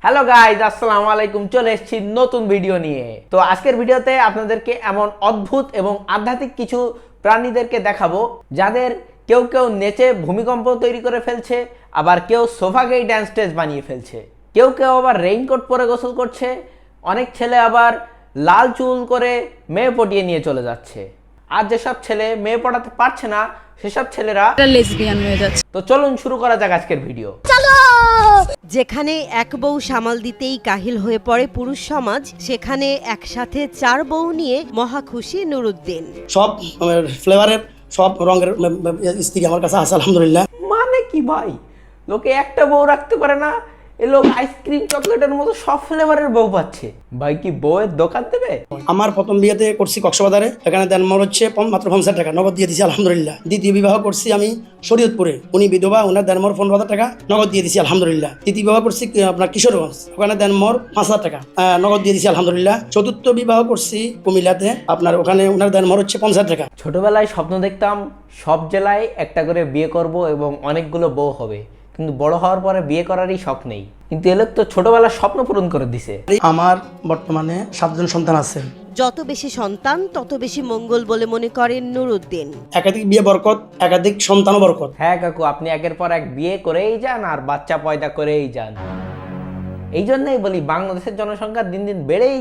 Hello guys, আসসালামু আলাইকুম। চলে এসেছি নতুন ভিডিও নিয়ে। তো আজকের ভিডিওতে আপনাদেরকে এমন অদ্ভুত এবং আধ্যাত্মিক কিছু প্রাণীদেরকে দেখাবো যাদের কেউ কেউ নেচে ভূমিকম্প তৈরি করে ফেলছে, আবার কেউ সোফাকেই ড্যান্স স্টেজ বানিয়ে ফেলছে, কেউ কেউ আবার রেইনকোট পরে গোসল করছে, অনেক ছেলে আবার লাল চুল করে মেয়ে পটিয়ে নিয়ে চলে যাচ্ছে। আর যেসব ছেলে মেয়ে পড়াতে পারছে না সেসব ছেলেরা লেসবিয়ান হয়ে যাচ্ছে। তো চলুন শুরু করা যাক আজকের ভিডিও। যেখানে এক বউ সামাল দিতেই কাহিল হয়ে পড়ে পুরুষ সমাজ, সেখানে একসাথে 4 বউ নিয়ে মহা খুশি নুরুদ্দিন। সব ফ্লেভারের সব রঙের স্ত্রী আমার কাছে আছে আলহামদুলিল্লাহ। মানে কি ভাই, লোকে একটা বউ রাখতে পারে না, এ লোক আইসক্রিম চকলেটের মতো সব ফ্লেভারের বউ পাচ্ছে। ভাই কি বউয়ের দোকান দেবে? আমার প্রথম বিয়েতে করছি কক্সবাজারে, এখানে দেনমোহর হচ্ছে মাত্র 50 টাকা নগদ দিয়ে দিছি আলহামদুলিল্লাহ। দ্বিতীয় বিবাহ করছি আমি শরীয়তপুরে, উনি বিধবা, ওনার দেনমোহর 15,000 টাকা নগদ দিয়ে দিছি আলহামদুলিল্লাহ। তৃতীয় বিবাহ করছি আপনার কিশোরগঞ্জ, ওখানে দেনমোহর 5,000 টাকা নগদ দিয়ে দিছি আলহামদুলিল্লাহ। চতুর্থ বিবাহ করছি কুমিল্লাতে, আপনার ওখানে ওনার দেনমোহর হচ্ছে 50 টাকা। ছোটবেলায় স্বপ্ন দেখতাম সব জেলায় একটা করে বিয়ে করব এবং অনেকগুলো বউ হবে, কিন্তু বড় হওয়ার পরে বিয়ে করারই শখ নেই। কিন্তু এ লোক তো ছোটবেলার স্বপ্ন পূরণ করে দিছে। আমার বর্তমানে 7 জন সন্তান আছে। যত বেশি সন্তান তত বেশি মঙ্গল বলে মনে করেন নুরুদ্দিন। একাধিক বিয়ে বরকত, একাধিক সন্তানও বরকত। হ্যাঁ কাকু, আপনি একের পর এক বিয়ে করেই যান আর বাচ্চা পয়দা করেই যান। এই জন্যই বলি বাংলাদেশের জনসংখ্যা দিন দিন বেড়েই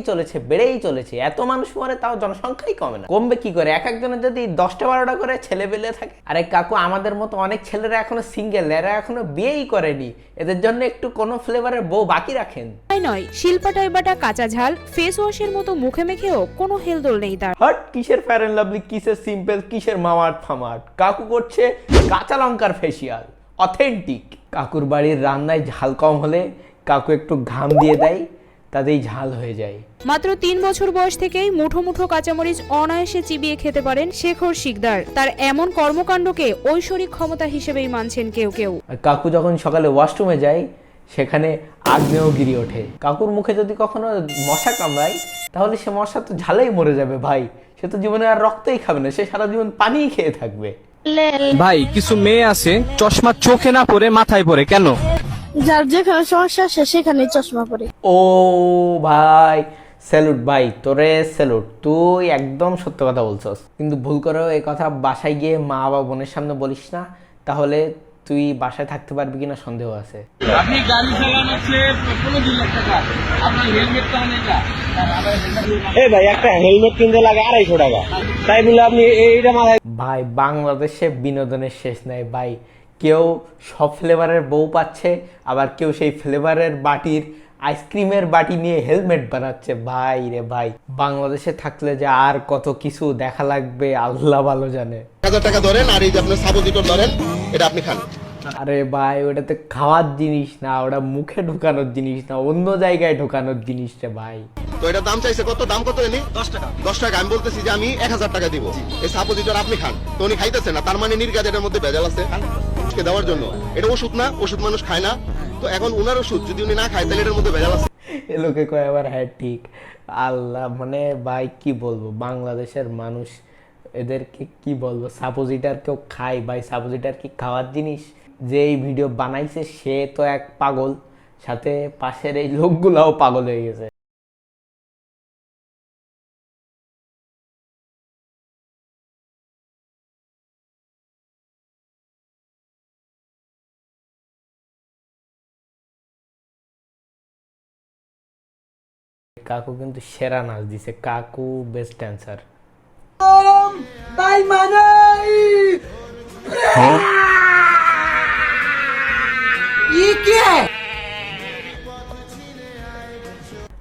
চলেছে। এত মানুষ মরে তাও জনসংখ্যাই কমে না। কমবে কি করে? এক একজনের যদি 10টা-12টা করে ছেলে পেলে থাকে। আরে কাকু, আমাদের মতো অনেক ছেলেরা এখনো সিঙ্গেল, এরা এখনো বিয়েই করেনি। এদের জন্য একটু কোনো ফ্লেভারের বউ বাকি রাখেন। তাই নয়, শিলপাটায় বাটা কাঁচা ঝাল ফেস ওয়াশের মতো মুখে মেখেও কোনো হেলদোল নেই তার। হট, কিসের ফেয়ার অ্যান্ড লাভলি, কিসের সিম্পল, কিসের মামার্ট ফামার্ট। কাকু করছে কাঁচা লঙ্কার ফেসিয়াল, অথেন্টিক। কাকুর বাড়ির রান্নায় ঝাল কম হলে কাকু একটু ঘাম দিয়ে দেয়, তাতেই ঝাল হয়ে যায়। মাত্র 3 বছর বয়স থেকেই মুঠো মুঠো কাঁচামরিচ অনায়াসে চিবিয়ে খেতে পারেন শেখর শিকদার। তার এমন কর্মকাণ্ডকে ঐশ্বরিক ক্ষমতা হিসেবেই মানছেন কেউ কেউ। আর কাকু যখন সকালে ওয়াশরুমে যায়, সেখানে আগ্নেয়গিরি ওঠে। কাকুর মুখে যদি কখনো মশা কামড়ায়, তাহলে সে মশা তো ঝালেই মরে যাবে ভাই। সে তো জীবনে আর রক্তই খাবে না, সে সারা জীবন পানিই খেয়ে থাকবে। ভাই, কিছু মেয়ে আছে চশমা চোখে না পরে মাথায় পরে, কেন? যার যেখানে সমস্যা আসে সেখানে চশমা পরে। ও ভাই, স্যালুট ভাই, তোরে স্যালুট। তুই একদম সত্য কথা বলছস, কিন্তু ভুল করেও এই কথা বাসায় গিয়ে মা বা বোনের সামনে বলিস না, তাহলে তুই বাসায় থাকতে পারবি কিনা সন্দেহ আছে। আপনি গাড়ি চালানোচ্ছে 15 লাখ টাকা, আপনার হেলমেট তো নেই না। ভাই, একটা হেলমেট কিনতে লাগে 250 টাকা, তাই বলে আপনি এইটা মাথায়। ভাই, বাংলাদেশে বিনোদনের শেষ নাই ভাই। কেউ সব ফ্লেভারের বউ পাচ্ছে, আবার কেউ সেই ফ্লেভারের বাটির আইসক্রিমের বাটি নিয়ে হেলমেট বানাচ্ছে। ভাই রে ভাই, বাংলাদেশে থাকলে যে আর কত কিছু দেখা লাগবে আল্লাহ ভালো জানে। 1000 টাকা ধরেন, আর এই যে আপনার সাবজিটর ধরেন, এটা আপনি খান। আরে ভাই, ওটা তো খাওয়ার জিনিস না, ওটা মুখে ঢোকানোর জিনিস না, অন্য জায়গায় ঢোকানোর জিনিস রে ভাই। তো এটা দাম চাইছে কত? দাম কত এনে? 10 টাকা। 10 টাকা। আমি বলতেছি যে আমি 1000 টাকা দিব, এই সাবজিটর আপনি খান। তো উনি খাইতেছেন না, তার মানে নির্গাত এটার মধ্যে ভেজাল আছে দেওয়ার জন্য। এটা ওষুধ না, ওষুধ মানুষ খায় না। তো এখন উনার ওষুধ যদি উনি না খায়, তাহলে এটার মধ্যে ভেজাল আছে। এ লোকে কয় আবার হ্যাঁ ঠিক। আল্লাহ, মানে ভাই কি বলবো, বাংলাদেশের মানুষ, এদেরকে কি বলবো, সাপোজিটার কেউ খায় ভাই? সাপোজিটার কি খাওয়ার জিনিস? যে এই ভিডিও বানাইছে সে তো এক পাগল, সাথে পাশের এই লোকগুলাও পাগল হয়ে গেছে। কাকু কিন্তু সেরা নাচ দিছে, কাকু বেস্ট ড্যান্সার।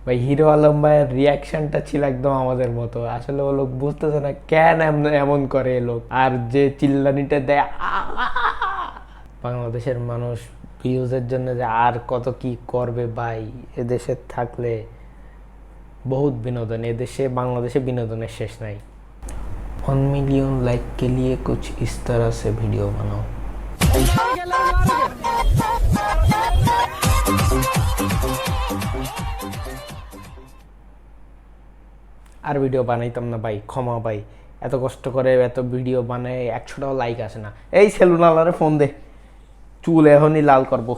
ভাই, হিরো আলম ভাইয়ের রিয়াকশনটা ছিল একদম আমাদের মতো। আসলে ও লোক বুঝতেছে না কেন এমন করে এ লোক, আর যে চিল্লানিটা দেয়। বাংলাদেশের মানুষ ভিউজের জন্য যে আর কত কি করবে ভাই। এদেশে থাকলে बहुत विनोदन, ये देशे बांग्लादेशे विनोदনের শেষ নাই। 1 मिलियन लाइक के लिए कुछ इस तरह से वीडियो बनाओ। আর ভিডিও বানাইতাম না ভাই, ক্ষমা ভাই। এত কষ্ট করে এত ভিডিও বানায় 100টাও লাইক আসে না। এই সেলুনালারে ফোন দে, চুল এখনই লাল করব।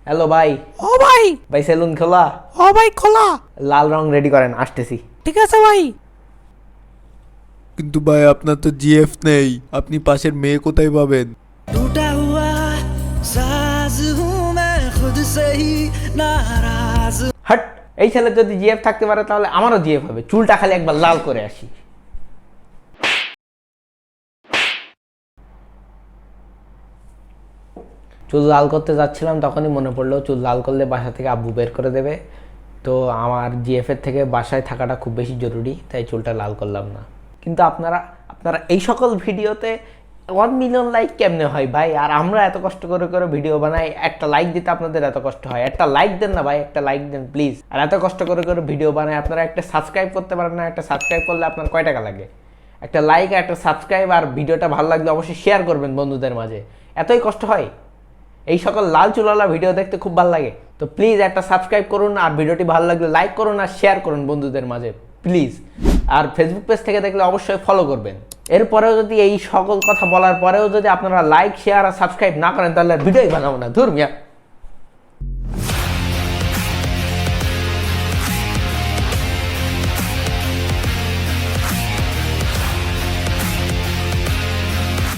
হ্যালো ভাই। ও ভাই। ভাই সেলুন খোলা? ও ভাই খোলা। লাল রং রেডি করেন, আসতেছি। ঠিক আছে ভাই। কিন্তু ভাই আপনার তো জিএফ নেই, আপনি পাশের মেয়ে কোথায় পাবেন? হাট, এই ছেলের যদি জিএফ থাকতে পারে তাহলে আমারও জিএফ হবে। চুলটা খালি একবার লাল করে আসি। চুল লাল করতে যাচ্ছিলাম, তখনই মনে পড়লো চুল লাল করলে বাসা থেকে আব্বু বের করে দেবে। তো আমার জিএফের থেকে বাসায় থাকাটা খুব বেশি জরুরি, তাই চুলটা লাল করলাম না। কিন্তু আপনারা এই সকল ভিডিওতে 1 মিলিয়ন লাইক কেমনে হয় ভাই? আর আমরা এত কষ্ট করে করে ভিডিও বানাই, একটা লাইক দিতে আপনাদের এত কষ্ট হয়? একটা লাইক দেন না ভাই, একটা লাইক দেন প্লিজ। আর এত কষ্ট করে করে ভিডিও বানাই, আপনারা একটা সাবস্ক্রাইব করতে পারেন না? একটা সাবস্ক্রাইব করলে আপনার কয় টাকা লাগে? একটা লাইক, একটা সাবস্ক্রাইব, আর ভিডিওটা ভালো লাগলে অবশ্যই শেয়ার করবেন বন্ধুদের মাঝে। এতই কষ্ট হয়? এই সকল লাল চুলালা ভিডিও দেখতে খুব ভালো লাগে। তো প্লিজ একটা সাবস্ক্রাইব করুন, আর ভিডিওটি ভালো লাগলে লাইক করুন আর শেয়ার করুন বন্ধুদের মাঝে প্লিজ। আর ফেসবুক পেজ থেকে দেখলে অবশ্যই ফলো করবেন। এরপরেও যদি এই সকল কথা বলার পরেও যদি আপনারা লাইক, শেয়ার আর সাবস্ক্রাইব না করেন তাহলে ভিডিওই বানাবো না। ধুর মিয়া।